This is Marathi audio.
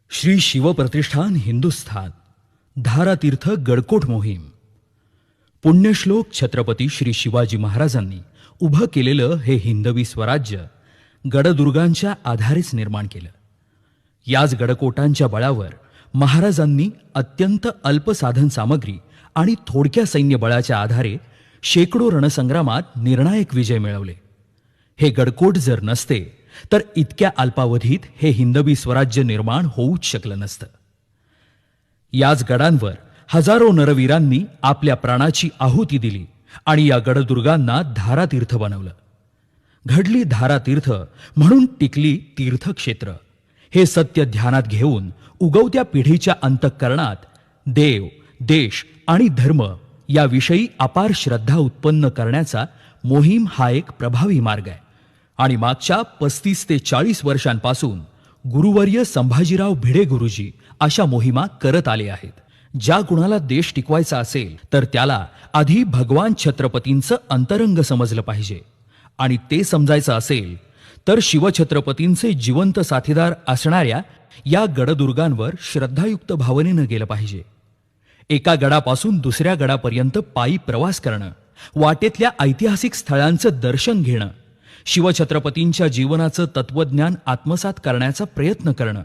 श्री शिवप्रतिष्ठान हिंदुस्थान धारातीर्थ गडकोट मोहीम. पुण्यश्लोक छत्रपती श्री शिवाजी महाराजांनी उभं केलेलं हे हिंदवी स्वराज्य गडदुर्गांच्या आधारेच निर्माण केलं. याच गडकोटांच्या बळावर महाराजांनी अत्यंत अल्प साधन सामग्री आणि थोडक्या सैन्य बळाच्या आधारे शेकडो रणसंग्रामात निर्णायक विजय मिळवले. हे गडकोट जर नसते तर इतक्या अल्पावधीत हे हिंदवी स्वराज्य निर्माण होऊच शकलं नसतं. याच गडांवर हजारो नरवीरांनी आपल्या प्राणाची आहुती दिली आणि या गडदुर्गांना धारातीर्थ बनवलं. घडली धारातीर्थ म्हणून टिकली तीर्थक्षेत्र. हे सत्य ध्यानात घेऊन उगवत्या पिढीच्या अंतःकरणात देव, देश आणि धर्म याविषयी अपार श्रद्धा उत्पन्न करण्याचा मोहीम हा एक प्रभावी मार्ग आहे. आणि मागच्या 35 ते 40 वर्षांपासून गुरुवर्य संभाजीराव भिडे गुरुजी अशा मोहिमा करत आले आहेत. ज्या कुणाला देश टिकवायचा असेल तर त्याला आधी भगवान छत्रपतींचं अंतरंग समजलं पाहिजे आणि ते समजायचं असेल तर शिवछत्रपतींचे जिवंत साथीदार असणाऱ्या या गडदुर्गांवर श्रद्धायुक्त भावनेनं गेलं पाहिजे. एका गडापासून दुसऱ्या गडापर्यंत पायी प्रवास करणं, वाटेतल्या ऐतिहासिक स्थळांचं दर्शन घेणं, शिवछत्रपतींच्या जीवनाचं तत्वज्ञान आत्मसात करण्याचा प्रयत्न करणं